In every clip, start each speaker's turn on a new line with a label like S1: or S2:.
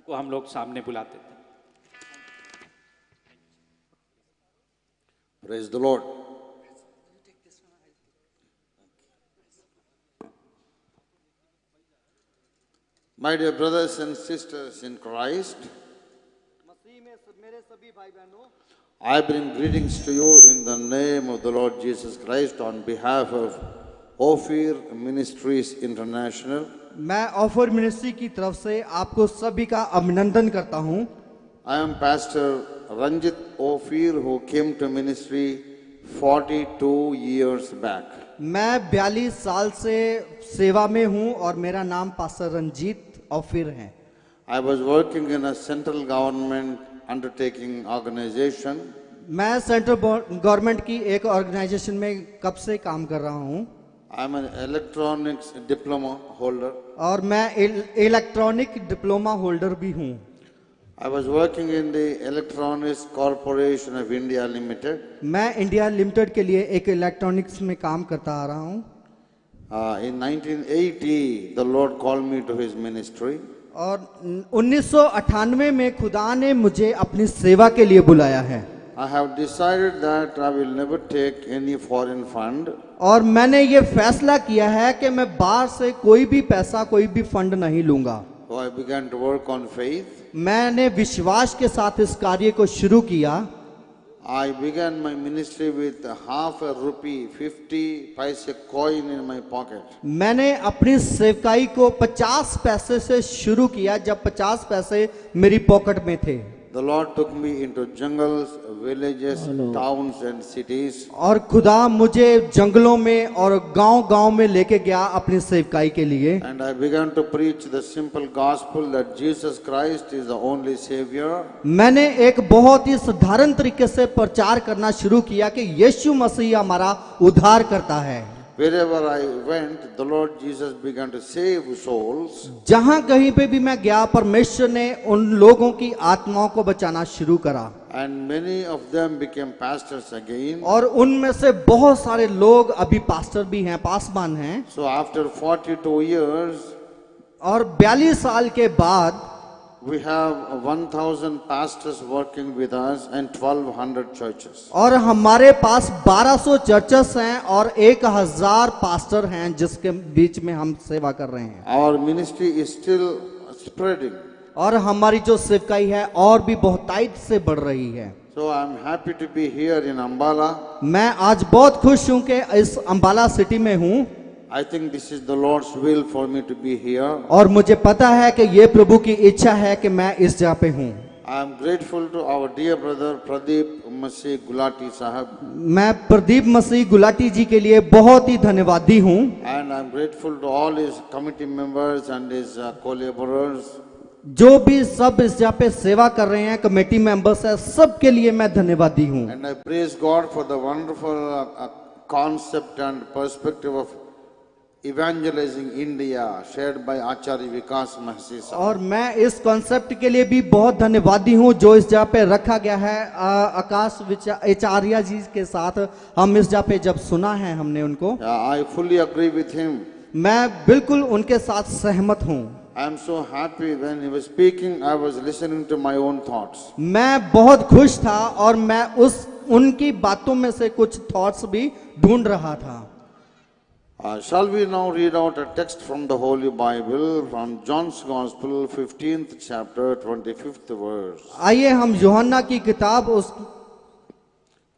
S1: उनको हम लोग सामने बुलाते थे।
S2: Praise the Lord. My dear brothers and sisters in Christ, I bring greetings to you in the name of the Lord Jesus Christ on behalf of Ophir Ministries International.
S3: मैं offer ministry की तरफ से आपको सभी का अभिनंदन करता हूं।
S2: I am Pastor Ranjit Ophir who came to ministry 42 years back.
S3: मैं 42 साल से सेवा में हूं और मेरा नाम पास्टर रंजीत ऑफिर है।
S2: I was working in a central government undertaking organization.
S3: मैं सेंट्रल गवर्नमेंट की एक ऑर्गेनाइजेशन में कब से काम कर रहा हूं।
S2: I am an electronics diploma holder.
S3: और मैं इलेक्ट्रॉनिक डिप्लोमा होल्डर भी हूं।
S2: I was working in the Electronics Corporation of India Limited.
S3: मैं इंडिया लिमिटेड के लिए एक इलेक्ट्रॉनिक्स में काम करता आ रहा हूं।
S2: In 1980, the Lord called me to His ministry.
S3: और 1998 में खुदा ने मुझे अपनी सेवा के लिए बुलाया है।
S2: I have decided that I will never take any foreign fund.
S3: और मैंने ये फैसला किया है कि मैं बाहर से कोई भी पैसा कोई भी फंड नहीं लूंगा।
S2: So I began to work on faith.
S3: मैंने विश्वास के साथ इस कार्य को शुरू किया।
S2: I began my ministry with half a rupee, 50 paise coin in my pocket.
S3: मैंने अपनी सेवकाई को 50 पैसे से शुरू किया जब 50 पैसे मेरी पॉकेट में थे।
S2: The Lord took me into jungles, villages, towns and cities.
S3: और खुदा मुझे जंगलों में और गांव-गांव में लेके गया अपनी सेवकाई के लिए।
S2: And I began to preach the simple gospel that Jesus Christ is the only Savior.
S3: मैंने एक बहुत ही साधारण तरीके से प्रचार करना शुरू किया कि यीशु मसीह हमारा उद्धार करता है।
S2: Wherever I went, the Lord Jesus began to save souls.
S3: जहां कहीं पे भी मैं गया परमेश्वर ने उन लोगों की आत्माओं को बचाना शुरू करा।
S2: And many of them became pastors again.
S3: और उनमें से बहुत सारे लोग अभी पास्टर भी हैं, पासवान हैं।
S2: So after 42 years,
S3: और 42 साल के बाद
S2: we have 1,000 pastors working with us and 1,200 churches.
S3: और हमारे पास 1200 चर्चेस हैं और 1000 पास्टर हैं जिसके बीच में हम सेवा कर रहे हैं।
S2: Our ministry is still spreading.
S3: और हमारी जो सेवकाई है और भी बहुत तेजी से बढ़ रही है।
S2: So I'm happy to be here in Ambala.
S3: मैं आज बहुत खुश हूं कि इस अंबाला सिटी में हूं।
S2: I think this is the Lord's will for me to be here.
S3: और मुझे पता है कि ये प्रभु की इच्छा है कि मैं इस जगह पे हूं।
S2: I am grateful to our dear brother Pradeep Masih Gulati Sahab.
S3: मैं प्रदीप मसीह गुलाटी जी के लिए बहुत ही धन्यवादी हूं।
S2: And I am grateful to all his committee members and his co-laborers.
S3: जो भी सब इस जगह पे सेवा कर रहे हैं, कमेटी मेंबर्स है, सबके लिए मैं धन्यवादी हूं।
S2: And I praise God for the wonderful concept and perspective of evangelizing India shared by Acharya Vikas Mahasi Sahab.
S3: और मैं इस कॉन्सेप्ट के लिए भी बहुत धन्यवादी हूं जो इस जगह पे रखा गया है आकाश आचार्य जी के साथ। हम इस जगह पे जब सुना है हमने उनको,
S2: I fully agree with him.
S3: मैं बिल्कुल उनके साथ सहमत हूं।
S2: I am so happy when he was speaking, I was listening to my own thoughts.
S3: मैं बहुत खुश था और मैं उनकी बातों में से कुछ थॉट्स भी ढूंढ रहा था।
S2: Shall we now read out a text from the Holy Bible from John's Gospel, 15th chapter, 25th verse.
S3: आइए हम यूहन्ना की किताब उस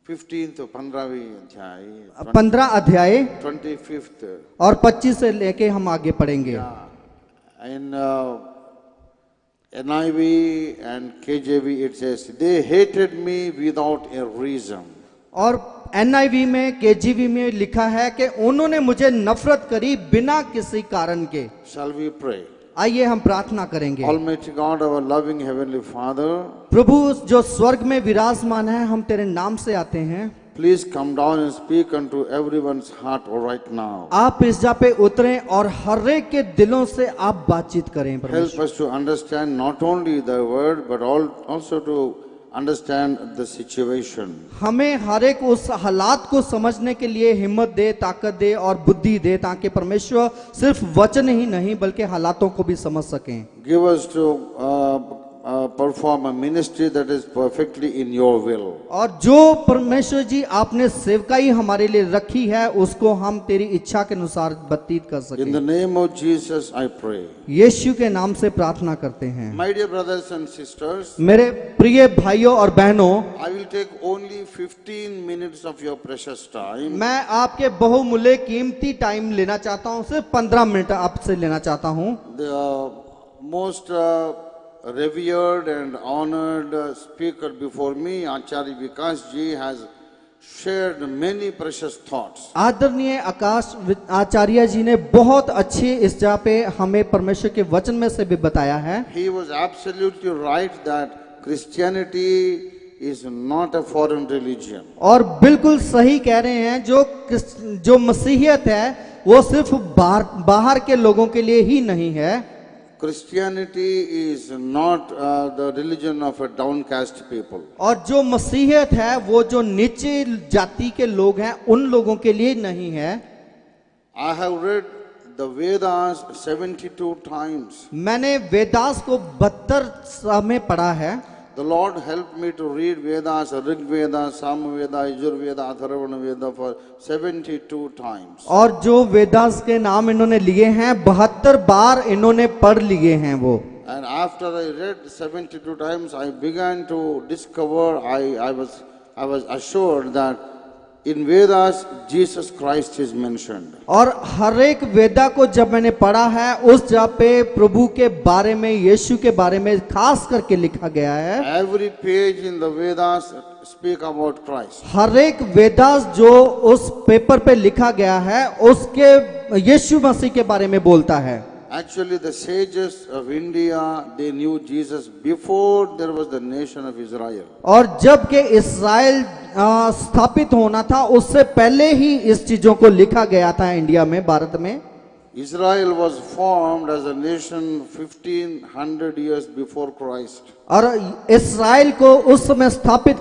S2: 15th 15वीं अध्याय
S3: 15 अध्याय
S2: 25th.
S3: और 25 से लेके हम आगे पढ़ेंगे।
S2: In NIV and KJV it says, they hated me without a reason.
S3: और NIV में KJV में लिखा है कि उन्होंने मुझे नफरत करी बिना किसी कारण के।
S2: Shall we pray?
S3: आइए हम प्रार्थना करेंगे।
S2: Almighty God, our loving heavenly Father,
S3: प्रभु जो स्वर्ग में विराजमान है, हम तेरे नाम से आते हैं।
S2: please come down and speak unto everyone's heart right now.
S3: आप इस जगह पे उतरें और हर एक के दिलों से आप बातचीत करें।
S2: Help us to understand not only the word but also to understand the situation.
S3: हमें हर एक उस हालात को समझने के लिए हिम्मत दे, ताकत दे और बुद्धि दे, ताकि परमेश्वर सिर्फ वचन ही नहीं बल्कि हालातों को भी समझ सकें।
S2: Give us to perform a ministry that is perfectly in your will.
S3: और जो परमेश्वर जी आपने सेवकाई हमारे लिए रखी है उसको हम तेरी इच्छा के अनुसार व्यतीत कर
S2: In the
S3: सकें।
S2: name of Jesus, I pray.
S3: यीशु के नाम से प्रार्थना करते हैं।
S2: My dear brothers and sisters,
S3: मेरे प्रिय भाइयों और बहनों,
S2: I will take only 15 minutes of your precious time.
S3: मैं आपके बहुमूल्य कीमती टाइम लेना चाहता हूं, सिर्फ 15 मिनट आपसे लेना चाहता हूं।
S2: The most revered and honored speaker before me, Acharya Vikas ji, has shared many precious thoughts.
S3: आदरणीय आकाश आचार्य जी ने बहुत अच्छी इस जगह पे हमें परमेश्वर के वचन में से भी बताया है।
S2: He was absolutely right that Christianity is not a foreign religion.
S3: और बिल्कुल सही कह रहे हैं, जो मसीहियत है वो सिर्फ बाहर के लोगों के लिए ही नहीं है।
S2: Christianity is not the religion of a downcast people.
S3: और जो मसीहियत है वो जो नीचे जाति के लोग हैं उन लोगों के लिए नहीं है।
S2: I have read the Vedas 72 times.
S3: मैंने वेदास को 72 समय पढ़ा है।
S2: The Lord helped me to read Vedas, Rig Veda, Sam Veda, Yajur Veda, Atharvana Veda for 72 times.
S3: और जो वेदास के नाम इन्होंने लिए हैं 72 बार इन्होंने पढ़ लिए हैं वो।
S2: And after I read 72 times, I began to discover, I was assured that in Vedas, Jesus Christ is mentioned.
S3: और हर एक वेदा को जब मैंने पढ़ा है उस जगह पे प्रभु के बारे में, यीशु के बारे में खास करके लिखा गया है।
S2: Every page in the Vedas speak about Christ.
S3: हर एक वेदास जो उस पेपर पे लिखा गया है उसके यीशु मसीह के बारे में बोलता है।
S2: Actually, the sages of India, they knew Jesus before there was the nation of Israel.
S3: और जब के इस्राएल स्थापित होना था उससे पहले ही इस चीजों को लिखा गया था इंडिया में, भारत में।
S2: Israel was formed as a nation 1500 years before Christ.
S3: और इस्राएल को उस समय स्थापित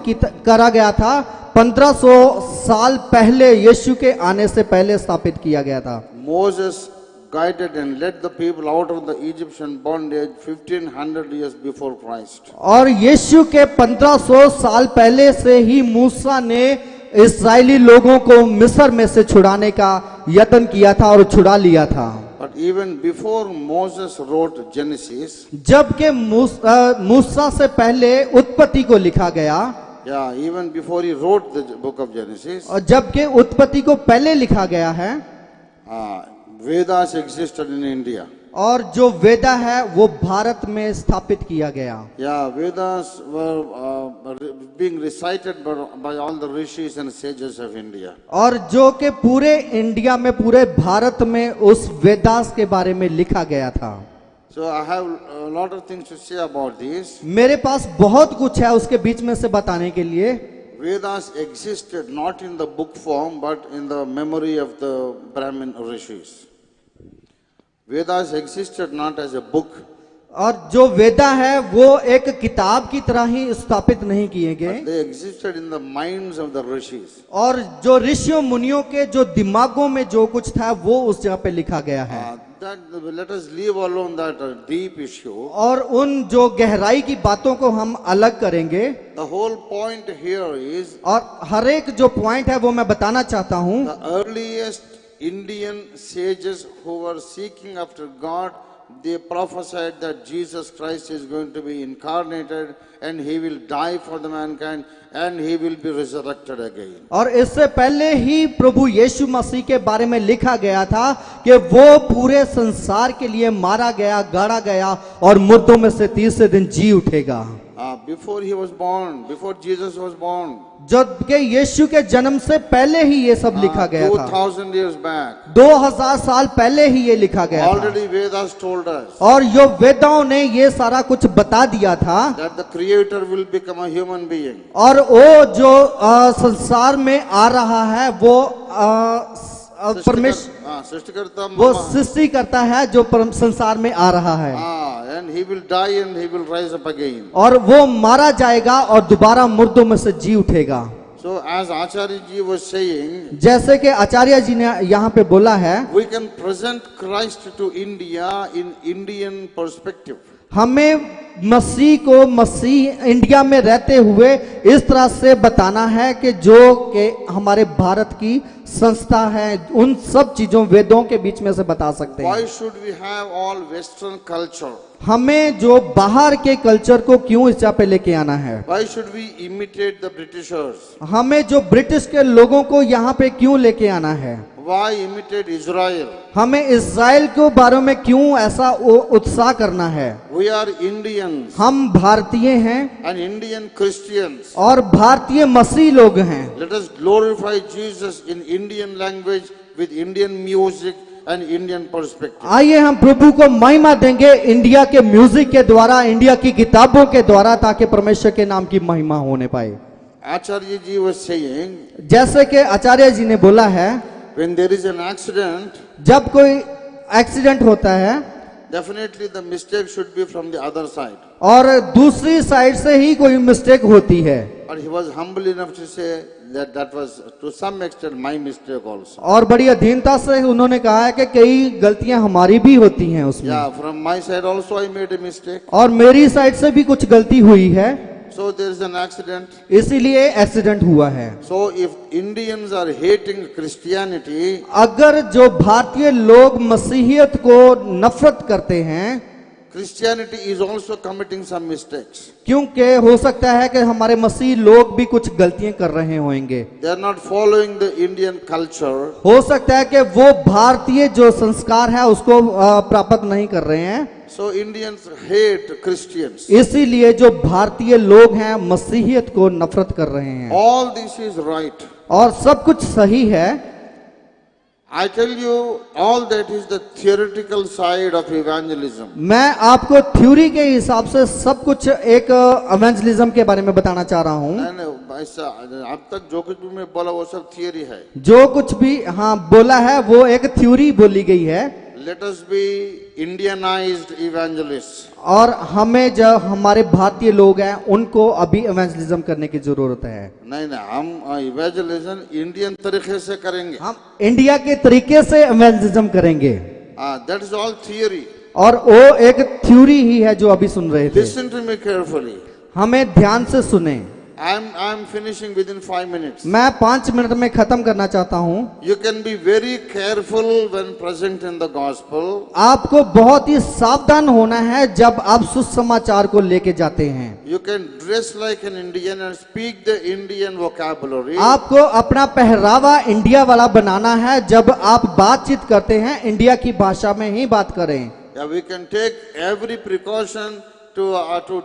S3: करा गया था 1500 साल पहले, यीशु के आने से पहले स्थापित किया गया था।
S2: Moses guided and led the people out of the Egyptian bondage 1500 years before Christ.
S3: और यीशु के 1500 साल पहले से ही मूसा ने इस्राएली लोगों को मिस्र में से छुड़ाने का यत्न किया था और छुड़ा लिया था।
S2: But even before Moses wrote Genesis,
S3: जबकि मूसा से पहले उत्पत्ति को लिखा गया,
S2: yeah, even before he wrote the book of Genesis,
S3: और जबकि उत्पत्ति को पहले लिखा गया है,
S2: Vedas existed in India.
S3: और जो वेदा है वो भारत में स्थापित किया गया।
S2: Yeah, Vedas were being recited by all the rishis and sages of India.
S3: और जो कि पूरे इंडिया में, पूरे भारत में उस वेदास के बारे में लिखा गया था।
S2: So I have a lot of things to say about this.
S3: मेरे पास बहुत कुछ है उसके बीच में से बताने के लिए।
S2: Vedas existed not in the book form but in the memory of the Brahmin rishis. Vedas existed not as a book.
S3: और जो वेदा है वो एक किताब की तरह ही स्थापित नहीं किए गए,
S2: They existed in the minds of the rishis.
S3: और जो ऋषियों मुनियों के जो दिमागों में जो कुछ था वो उस जगह पे लिखा गया है।
S2: Let us leave alone that deep issue.
S3: और उन जो गहराई की बातों को हम अलग करेंगे।
S2: The whole point here is
S3: और हर एक जो पॉइंट है वो मैं बताना चाहता हूँ।
S2: the earliest Indian sages who were seeking after God, they prophesied that Jesus Christ is going to be incarnated and he will die for the mankind and he will be resurrected again.
S3: और इससे पहले ही प्रभु यीशु मसीह के बारे में लिखा गया था कि वो पूरे संसार के लिए मारा गया, गाड़ा गया और मुर्दों में से तीसरे दिन जी उठेगा।
S2: Before he was born, before Jesus was born,
S3: जबकि यीशु के जन्म से पहले ही ये सब लिखा गया था।
S2: 2000 years back,
S3: 2000 साल पहले ही ये लिखा गया था।
S2: already Vedas told us
S3: और जो वेदाओं ने ये सारा कुछ बता दिया था
S2: that the Creator will become a human being.
S3: और वो जो संसार में आ रहा है वो परमेश्वर,
S2: सृष्टिकर्ता
S3: वो सृष्टि करता है जो संसार में आ रहा है।
S2: and he will die and he will rise up again.
S3: और वो मारा जाएगा और दोबारा मुर्दों में से जी उठेगा।
S2: So as Acharya ji was saying,
S3: जैसे कि आचार्य जी ने यहाँ पे बोला है,
S2: we can present Christ to India in Indian perspective.
S3: हमें मसीह को मसीह इंडिया में रहते हुए इस तरह से बताना है कि जो कि हमारे भारत की संस्था है, उन सब चीजों वेदों के बीच में से बता सकते हैं।
S2: Why should we have all Western culture?
S3: हमें जो बाहर के कल्चर को क्यों इस जगह पे लेके आना है?
S2: Why should we imitate the Britishers?
S3: हमें जो ब्रिटिश के लोगों को यहाँ पे क्यों लेके आना है?
S2: Why imitate Israel?
S3: हमें इज़राइल के बारे में क्यों ऐसा उत्साह करना है?
S2: We are Indians
S3: हम भारतीय हैं
S2: and Indian Christians.
S3: और भारतीय मसीह लोग हैं।
S2: Let us glorify Jesus in Indian language with Indian music and Indian perspective.
S3: आइए हम प्रभु को महिमा देंगे इंडिया के म्यूजिक के द्वारा, इंडिया की किताबों के द्वारा, ताकि परमेश्वर के नाम की महिमा होने पाए।
S2: Acharya ji was saying,
S3: जैसे कि आचार्य जी ने बोला है,
S2: when there is an accident,
S3: जब कोई एक्सीडेंट होता है
S2: definitely the mistake should be from the other side.
S3: और दूसरी साइड से ही कोई मिस्टेक होती है,
S2: But he was humble enough to say that that was to some extent my mistake also.
S3: और बड़ी अधीनता से उन्होंने कहा है कि कई गलतियां हमारी भी होती हैं उसमें,
S2: Yeah, from my side also I made a mistake.
S3: और मेरी साइड से भी कुछ गलती हुई है,
S2: So there is an accident.
S3: इसीलिए एक्सीडेंट हुआ है।
S2: So if Indians are hating Christianity,
S3: अगर जो भारतीय लोग मसीहियत को नफरत करते हैं,
S2: Christianity is also committing some mistakes.
S3: क्योंकि हो सकता है कि हमारे मसीह लोग भी कुछ गलतियां कर रहे होंगे,
S2: They are not following the Indian culture.
S3: हो सकता है कि वो भारतीय जो संस्कार है उसको प्राप्त नहीं कर रहे हैं,
S2: So Indians hate Christians.
S3: इसीलिए जो भारतीय लोग हैं मसीहियत को नफरत कर रहे हैं।
S2: All this is right.
S3: और सब कुछ सही है।
S2: I tell you, all that is the theoretical side of evangelism.
S3: मैं आपको थ्योरी के हिसाब से सब कुछ एक इवेंजलिज्म के बारे में बताना चाह रहा हूँ।
S2: नहीं, ऐसा अब तक जो कुछ भी मैं बोला वो सब थियरी है।
S3: जो कुछ भी हाँ बोला है वो एक थ्योरी बोली गई है।
S2: Let us be Indianized evangelists.
S3: और हमें जो हमारे भारतीय लोग हैं उनको अभी इवेंजलिज्म करने की जरूरत है।
S2: नहीं, हम इवेंजलिज्म इंडियन तरीके से करेंगे।
S3: हम इंडिया के तरीके से इवेंजलिज्म करेंगे।
S2: That is all theory.
S3: और वो एक थ्योरी ही है जो अभी सुन रहे थे।
S2: Listen to me carefully.
S3: हमें ध्यान से सुने।
S2: I am finishing within 5 minutes.
S3: मैं 5 मिनट में खत्म करना चाहता हूँ।
S2: You can be very careful when present in the gospel.
S3: आपको बहुत ही सावधान होना है जब आप सुसमाचार को लेके जाते हैं।
S2: You can dress like an Indian and speak the Indian vocabulary.
S3: आपको अपना पहरावा इंडिया वाला बनाना है, जब आप बातचीत करते हैं इंडिया की भाषा में ही बात करें।
S2: Yeah, we can take every precaution to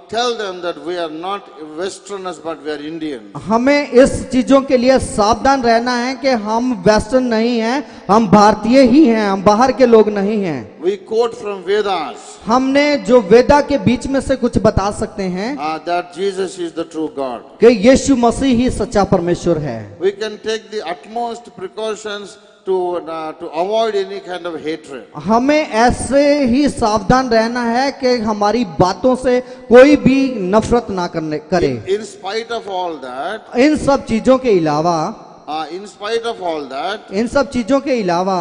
S2: tell them that we are not Westerners but we are Indians.
S3: हमें इस चीजों के लिए सावधान रहना है कि हम वेस्टर्न नहीं हैं, हम भारतीय ही हैं, हम बाहर के लोग नहीं हैं।
S2: We quote from Vedas.
S3: हमने जो वेदा के बीच में से कुछ बता सकते हैं
S2: That Jesus is the true God.
S3: कि यीशु मसीह ही सच्चा परमेश्वर है।
S2: We can take the utmost precautions to avoid any kind of hatred.
S3: हमें ऐसे ही सावधान रहना है कि हमारी बातों से कोई भी नफरत ना करे।
S2: In spite of all that,
S3: इन सब चीजों के अलावा
S2: in spite of all that,
S3: इन सब चीजों के अलावा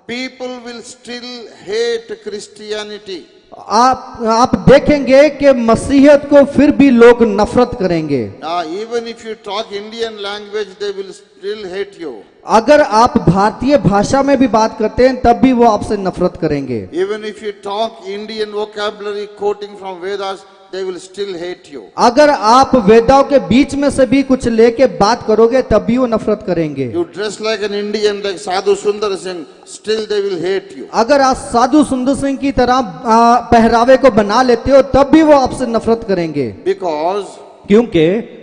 S2: people will still hate Christianity.
S3: आप देखेंगे कि मसीहत को फिर भी लोग नफरत करेंगे।
S2: Even if you talk Indian language, they will still hate you.
S3: अगर आप भारतीय भाषा में भी बात करते हैं तब भी वो आपसे नफरत करेंगे।
S2: Even if you talk Indian vocabulary quoting from Vedas, they will still hate you.
S3: अगर आप वेदाओं के बीच में से भी कुछ लेके बात करोगे तब भी वो नफरत करेंगे।
S2: You dress like an Indian, like Sadhu Sundar Singh, still they will hate you.
S3: अगर आप साधु सुंदर सिंह की तरह पहरावे को बना लेते हो तब भी वो आपसे नफरत करेंगे।
S2: Because
S3: क्योंकि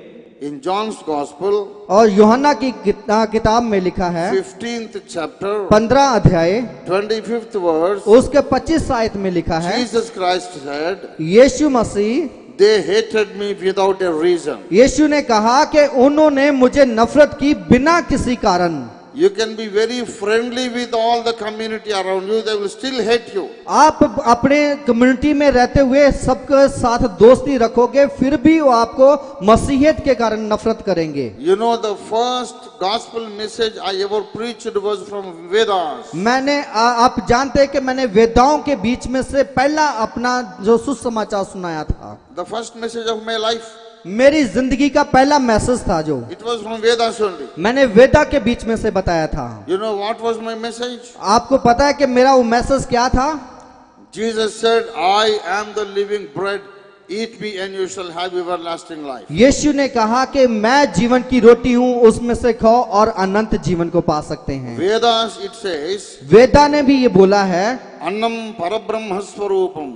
S2: in John's Gospel,
S3: और यूहन्ना की किताब में लिखा है
S2: 15th chapter,
S3: 15 अध्याय
S2: 25th verse,
S3: उसके 25 आयत में लिखा है,
S2: Jesus Christ said,
S3: Yeshu Masih,
S2: they hated me without a reason.
S3: यीशु ने कहा कि उन्होंने मुझे नफरत की बिना किसी कारण।
S2: You can be very friendly with all the community around you, they will still hate you.
S3: आप अपने कम्युनिटी में रहते हुए सबके साथ दोस्ती रखोगे, फिर भी वो आपको मसीहियत के कारण नफरत करेंगे।
S2: You know, the first gospel message I ever preached was from Vedas.
S3: आप जानते हैं कि मैंने वेदाओं के बीच में से पहला अपना जो सुसमाचार सुनाया था।
S2: The first message of my life,
S3: मेरी जिंदगी का पहला मैसेज था जो
S2: it was from Vedas only.
S3: मैंने वेदा के बीच में से बताया था।
S2: You know what was my message?
S3: आपको पता है कि मेरा वो मैसेज क्या था?
S2: Jesus said, I am the living bread, eat me and you shall have everlasting life.
S3: यीशु ने कहा कि मैं जीवन की रोटी हूँ, उसमें से खाओ और अनंत जीवन को पा सकते हैं।
S2: Vedas it says,
S3: वेदा ने भी ये बोला है,
S2: Annam Parabrahma Swarupam.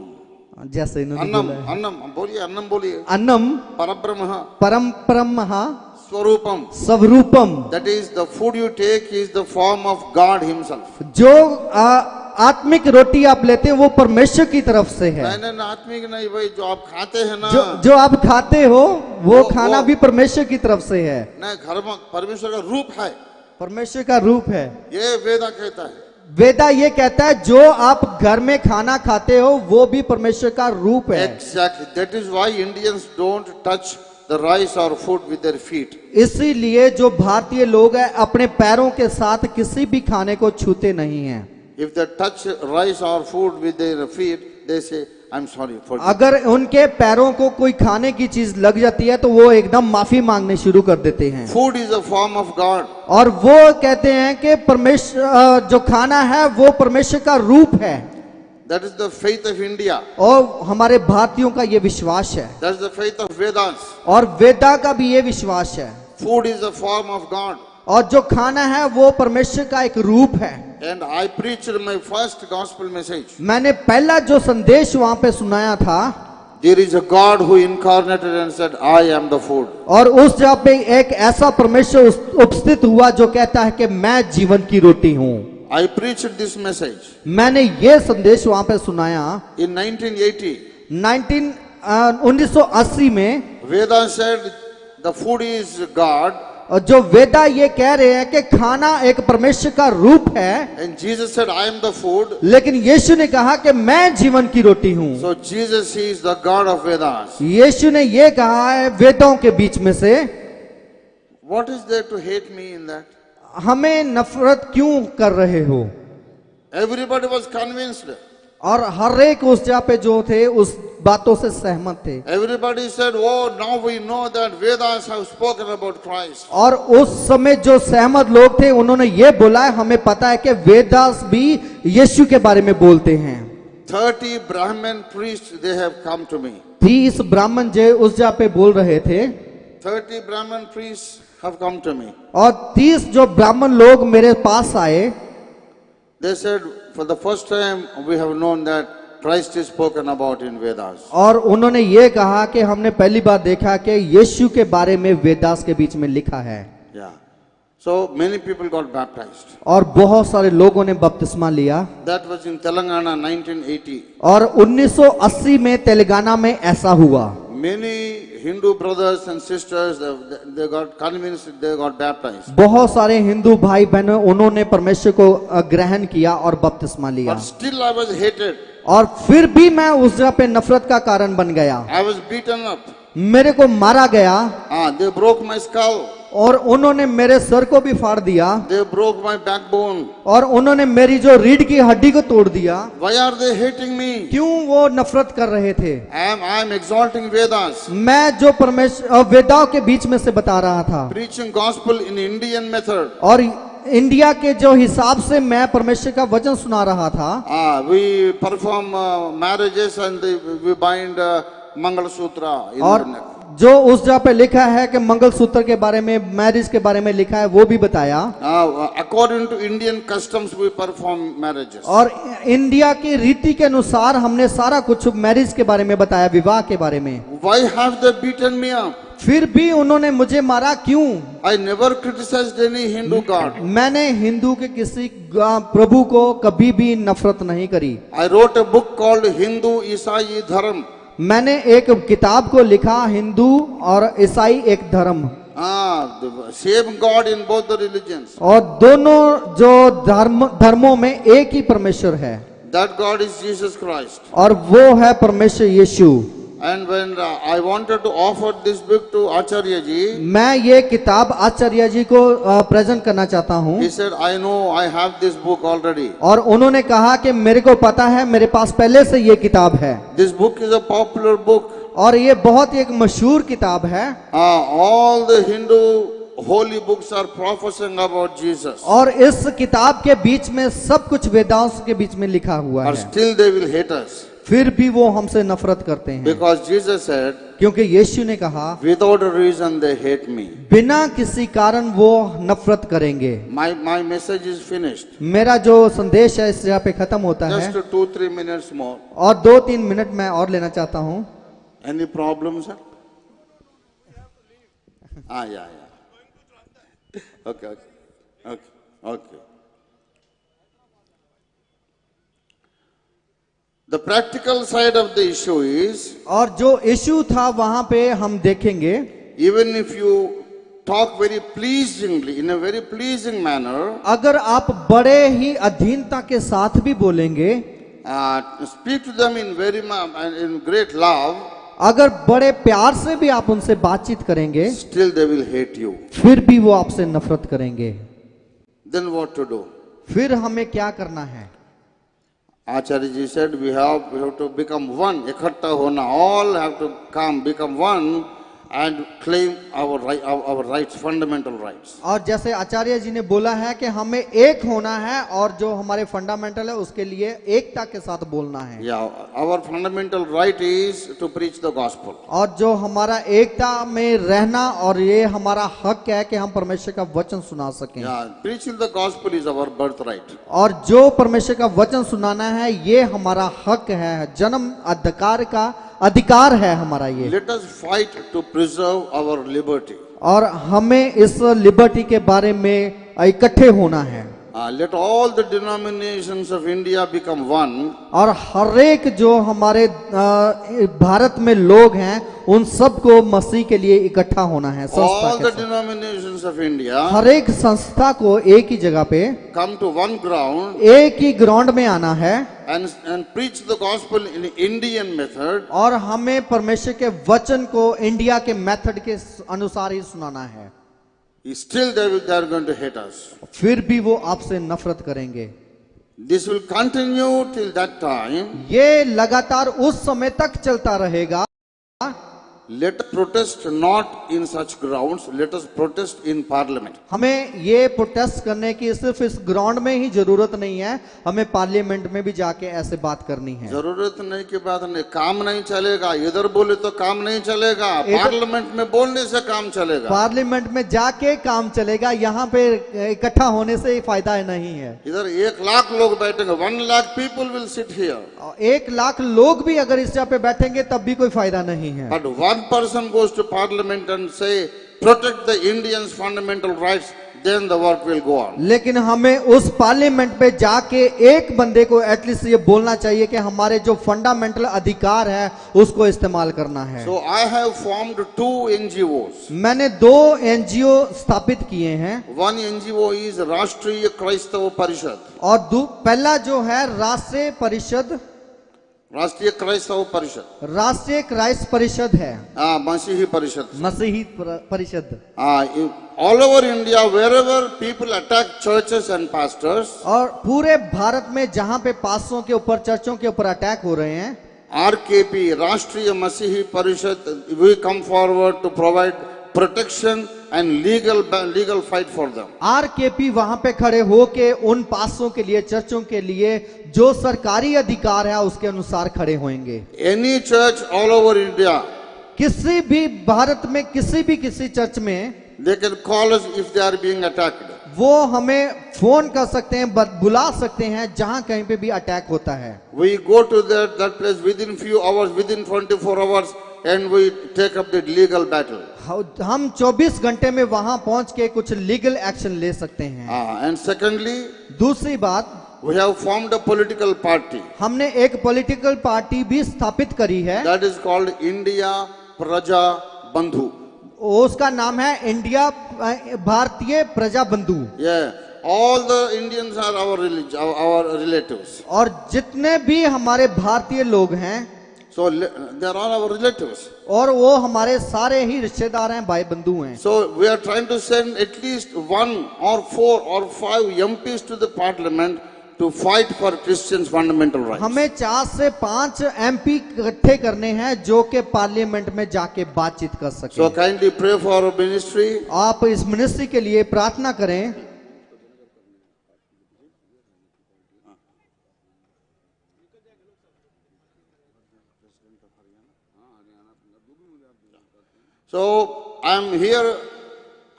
S3: जैसे इन्होंने
S2: अन्नम
S3: बोला है,
S2: अन्नम बोलिए, अन्नम बोलिए,
S3: अन्नम
S2: परब्रह्म
S3: परम ब्रह्म
S2: स्वरूपम.
S3: स्वरूपम,
S2: That is, the food you take is the form of God himself.
S3: जो आत्मिक रोटी आप लेते हैं वो परमेश्वर की तरफ से है।
S2: नहीं, आत्मिक नहीं भाई, जो आप खाते हैं ना,
S3: जो आप खाते हो वो खाना
S2: वो-
S3: भी परमेश्वर की तरफ से है,
S2: नहीं, घर में परमेश्वर का रूप है,
S3: परमेश्वर का रूप है।
S2: ये वेदा कहता है.
S3: वेदा ये कहता है जो आप घर में खाना खाते हो वो भी परमेश्वर का रूप है।
S2: Exactly. That is why Indians don't touch the rice or food with their feet.
S3: इसीलिए जो भारतीय लोग हैं अपने पैरों के साथ किसी भी खाने को छूते नहीं हैं।
S2: If they touch rice or food with their feet, they say, I'm sorry for this.
S3: अगर उनके पैरों को कोई खाने की चीज लग जाती है तो वो एकदम माफी मांगने शुरू कर देते हैं।
S2: Food is a form of God.
S3: और वो कहते हैं कि परमेश्वर जो खाना है वो परमेश्वर का रूप है।
S2: That is the faith of India.
S3: और हमारे भारतीयों का ये विश्वास है
S2: That's the faith of Vedas.
S3: और वेदा का भी ये विश्वास है।
S2: Food is a form of God.
S3: और जो खाना है वो परमेश्वर का एक रूप है।
S2: And I preached my first gospel message.
S3: मैंने पहला जो संदेश वहां पे सुनाया था,
S2: There is a God who incarnated and said, I am the food.
S3: और उस जगह पे एक ऐसा परमेश्वर उपस्थित हुआ जो कहता है कि मैं जीवन की रोटी हूँ।
S2: I preached this message
S3: मैंने ये संदेश वहां पे सुनाया
S2: in 1980.
S3: 1980 में।
S2: Vedas said the food is God.
S3: और जो वेदा ये कह रहे हैं कि खाना एक परमेश्वर का रूप है,
S2: And Jesus said, I am the food.
S3: लेकिन यीशु ने कहा कि मैं जीवन की रोटी हूँ।
S2: So Jesus is the God of Vedas.
S3: यीशु ने ये कहा है वेदों के बीच में से।
S2: What is there to hate me in that?
S3: हमें नफरत क्यों कर रहे हो?
S2: Everybody was convinced.
S3: और हर एक उस जगह पे जो थे उस बातों से सहमत थे।
S2: Everybody said, oh, now we know that Vedas have spoken about Christ.
S3: और उस समय जो सहमत लोग थे उन्होंने ये बोला है हमें पता है कि वेदास भी यीशु के बारे में बोलते हैं।
S2: 30 Brahmin priests, they have come to me.
S3: 30 ब्राह्मण जो उस जगह पे बोल रहे थे,
S2: 30 Brahmin priests have come to me.
S3: और 30 जो ब्राह्मण लोग मेरे पास आए,
S2: They said, for the first time we have known that Christ is spoken about in Vedas.
S3: और उन्होंने ये कहा कि हमने पहली बार देखा कि यीशु के बारे में वेदास के बीच में लिखा है।
S2: Yeah. So many people got baptized.
S3: और बहुत सारे लोगों ने बपतिस्मा लिया।
S2: That was in Telangana 1980.
S3: और 1980 में तेलंगाना में ऐसा हुआ।
S2: Many Hindu brothers and sisters, they got convinced, they got baptized.
S3: बहुत सारे हिंदू भाई बहन उन्होंने परमेश्वर को ग्रहण किया और बपतिस्मा लिया।
S2: But still I was hated.
S3: और फिर भी मैं उस जगह पे नफरत का कारण बन गया।
S2: I was beaten up.
S3: मेरे को मारा गया
S2: They broke my skull.
S3: और उन्होंने मेरे सर को भी फाड़ दिया
S2: They broke my backbone.
S3: और उन्होंने मेरी जो रीढ़ की हड्डी को तोड़ दिया।
S2: Why are they hating me?
S3: क्यों वो नफरत कर रहे थे?
S2: I am exalting Vedas,
S3: मैं जो परमेश्वर वेदाओं के बीच में से बता रहा था
S2: preaching gospel in Indian method.
S3: और इंडिया के जो हिसाब से मैं परमेश्वर का वचन सुना रहा था।
S2: We perform marriages and we bind Mangal Sutra in
S3: और
S2: the neck.
S3: जो उस जगह पे लिखा है कि मंगलसूत्र के बारे में, मैरिज के बारे में लिखा है, वो भी बताया।
S2: According to Indian customs, we perform marriages.
S3: और इंडिया की रीति के अनुसार हमने सारा कुछ मैरिज के बारे में बताया, विवाह के बारे में।
S2: Why have they beaten me up?
S3: फिर भी उन्होंने मुझे मारा क्यों?
S2: I never criticized any Hindu god.
S3: मैंने हिंदू के किसी प्रभु को कभी भी नफरत नहीं करी।
S2: I wrote a book called Hindu Isai Dharam.
S3: मैंने एक किताब को लिखा, हिंदू और ईसाई एक धर्म।
S2: The same God in both the religions.
S3: और दोनों जो धर्मों में एक ही परमेश्वर है,
S2: That God is Jesus Christ.
S3: और वो है परमेश्वर यीशु।
S2: And when I wanted to offer this book to Acharya ji,
S3: मैं ये किताब आचार्य जी को प्रेजेंट करना चाहता हूँ।
S2: he said, I know I have this book already.
S3: और उन्होंने कहा कि मेरे को पता है, मेरे पास पहले से ये किताब है,
S2: This book is a popular book.
S3: और ये बहुत ही एक मशहूर किताब है।
S2: All the Hindu holy books are prophesying about Jesus.
S3: और इस किताब के बीच में सब कुछ वेदांत के बीच में लिखा हुआ
S2: But
S3: है,
S2: still they will hate us.
S3: फिर भी वो हमसे नफरत करते हैं,
S2: Because Jesus said,
S3: क्योंकि यीशु ने कहा
S2: without a reason they hate me.
S3: बिना किसी कारण वो नफरत करेंगे।
S2: My message is finished.
S3: मेरा जो संदेश है इस जगह पे खत्म होता है,
S2: Just 2-3 minutes more.
S3: और 2-3 मिनट मैं और लेना चाहता हूँ।
S2: Any problems, sir? Yeah. Okay. The practical side of the issue is,
S3: और जो इशू था वहां पे हम देखेंगे,
S2: even if you talk very pleasingly, in a very pleasing manner,
S3: अगर आप बड़े ही अधीनता के साथ भी बोलेंगे,
S2: speak to them in great love,
S3: अगर बड़े प्यार से भी आप उनसे बातचीत करेंगे,
S2: still they will hate you.
S3: फिर भी वो आपसे नफरत करेंगे।
S2: Then what to do?
S3: फिर हमें क्या करना है?
S2: Acharya ji said we have to become one. Ikhatta hona, all have to come, become one and claim our rights, fundamental rights.
S3: और जैसे आचार्य जी ने बोला है कि हमें एक होना है, और जो हमारे फंडामेंटल है उसके लिए एकता के साथ बोलना है।
S2: Yeah, our fundamental right is to preach the gospel.
S3: और जो हमारा एकता में रहना, और ये हमारा हक है कि हम परमेश्वर का वचन सुना सकें।
S2: Yeah, preaching the gospel is our birthright.
S3: और जो परमेश्वर का वचन सुनाना है ये हमारा हक है, जन्म अधिकार है हमारा ये।
S2: Let us fight to preserve our liberty.
S3: और हमें इस लिबर्टी के बारे में इकट्ठे होना है।
S2: Let all the denominations of India become one.
S3: और हर एक जो हमारे भारत में लोग हैं उन सबको मसीह के लिए इकट्ठा होना है।
S2: All the denominations of India
S3: हर एक संस्था को एक ही जगह पे,
S2: come to one ground,
S3: एक ही ग्राउंड में आना है,
S2: and preach the gospel in Indian method.
S3: और हमें परमेश्वर के वचन को इंडिया के मेथड के अनुसार ही सुनाना है।
S2: Still they are going to hate us.
S3: फिर भी वो आपसे नफरत करेंगे।
S2: This will continue till that time.
S3: ये लगातार उस समय तक चलता रहेगा।
S2: Let us protest not in such grounds. Let us protest in parliament.
S3: हमें ये प्रोटेस्ट करने की सिर्फ इस ग्राउंड में ही जरूरत नहीं है, हमें पार्लियामेंट में भी जाके ऐसे बात करनी है।
S2: जरूरत नहीं की बात नहीं, काम नहीं चलेगा। इधर बोले तो काम नहीं चलेगा, पार्लियामेंट में बोलने से काम चलेगा।
S3: पार्लियामेंट में जाके काम चलेगा, यहाँ पे इकट्ठा होने से फायदा नहीं है।
S2: इधर 1 लाख लोग बैठेंगे, 1 lakh people will sit here.
S3: 1 lakh लोग भी अगर इस जगह पे बैठेंगे तब भी कोई फायदा नहीं है।
S2: But one person goes to parliament and say protect the Indians' fundamental rights, then the work will go on.
S3: लेकिन हमें उस पार्लियामेंट पे जाके एक बंदे को एटलीस्ट ये बोलना चाहिए कि हमारे जो फंडामेंटल अधिकार है उसको इस्तेमाल करना है।
S2: So I have formed 2 NGOs.
S3: मैंने 2 NGO स्थापित किए हैं।
S2: One NGO is राष्ट्रीय क्राइस्तव परिषद,
S3: और पहला जो है राष्ट्रीय परिषद,
S2: राष्ट्रीय क्राइस्तव परिषद,
S3: राष्ट्रीय क्राइस्ट परिषद है,
S2: मसीही परिषद,
S3: मसीही परिषद।
S2: all over India wherever people attack churches and pastors,
S3: और पूरे भारत में जहां पे पास्टरों के ऊपर, चर्चों के ऊपर अटैक हो रहे हैं,
S2: RKP, राष्ट्रीय मसीही परिषद, we come forward to provide protection and legal fight for them.
S3: RKP वहां पे खड़े होके उन पास्टरों के लिए, चर्चों के लिए जो सरकारी अधिकार है उसके अनुसार खड़े होंगे।
S2: Any church all over India,
S3: किसी भी भारत में किसी चर्च में
S2: they can call us if they are being attacked.
S3: वो हमें फोन कर सकते हैं, बुला सकते हैं जहां कहीं पे भी अटैक होता है।
S2: We go to that place within few hours, within 24 hours, and we take up the legal battle.
S3: हम 24 घंटे में वहां पहुंच के कुछ लीगल एक्शन ले सकते हैं।
S2: And secondly,
S3: दूसरी बात,
S2: we have formed a political party.
S3: हमने एक पॉलिटिकल पार्टी भी स्थापित करी है।
S2: That is called India Praja Bandhu.
S3: उसका नाम है इंडिया भारतीय प्रजा बंधु।
S2: Yeah, all the Indians are our religion, our relatives.
S3: और जितने भी हमारे भारतीय लोग हैं,
S2: So they are all our relatives.
S3: और वो हमारे सारे ही रिश्तेदार हैं, भाई बंधु हैं।
S2: So we are trying to send at least 1 or 4 or 5 MPs to the parliament to fight for Christians' fundamental rights.
S3: हमें 4 से 5 MP इकट्ठे करने हैं जो कि पार्लियामेंट में जाके बातचीत कर सके।
S2: So kindly pray for our ministry.
S3: आप इस मिनिस्ट्री के लिए प्रार्थना करें।
S2: So I am here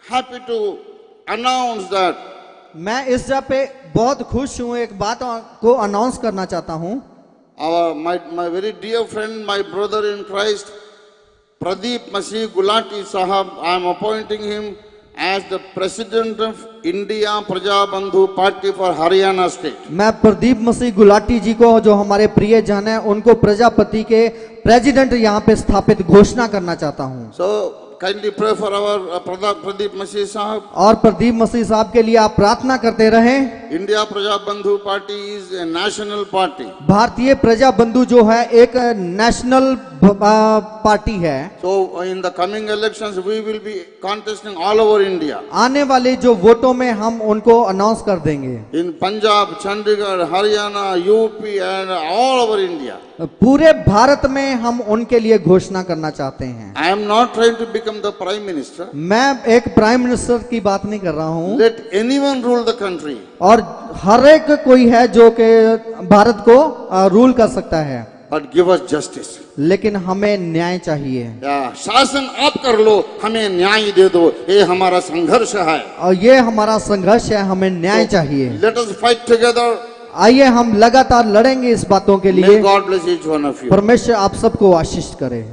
S2: happy to announce that
S3: मैं इस जगह पे बहुत खुश हूँ, एक बात को अनाउंस करना चाहता हूँ।
S2: my very dear friend, my brother in Christ, Pradeep Masih Gulati Sahab, I am appointing him as the president of India Praja Bandhu Party for Haryana state.
S3: मैं प्रदीप मसीह गुलाटी जी को, जो हमारे प्रिय जन हैं, उनको प्रजापति के प्रेसिडेंट यहाँ पे स्थापित घोषणा करना चाहता हूँ।
S2: So kindly pray for our Pradeep Masih Sahab.
S3: और प्रदीप मसीह साहब के लिए आप प्रार्थना करते रहें।
S2: India Praja Bandhu Party is a national party.
S3: भारतीय प्रजा बंधु जो है एक नेशनल पार्टी है।
S2: So in the coming elections we will be contesting all over India.
S3: आने वाले जो वोटों में हम उनको अनाउंस कर देंगे।
S2: In Punjab, Chandigarh, Haryana, UP and all over India.
S3: पूरे भारत में हम उनके लिए घोषणा करना चाहते हैं।
S2: I am not trying to become the prime minister.
S3: मैं एक प्राइम मिनिस्टर की बात नहीं कर रहा हूँ।
S2: Let anyone rule the country.
S3: और हर एक कोई है जो कि भारत को रूल कर सकता है,
S2: But give us justice.
S3: लेकिन हमें न्याय चाहिए।
S2: या शासन आप कर लो, हमें न्याय दे दो, ये हमारा संघर्ष है।
S3: और ये हमारा संघर्ष है, हमें न्याय चाहिए।
S2: Let us fight together.
S3: आइए हम लगातार लड़ेंगे इस बातों के
S2: May
S3: लिए।
S2: God bless each one of you.
S3: परमेश्वर आप सबको आशीष करे।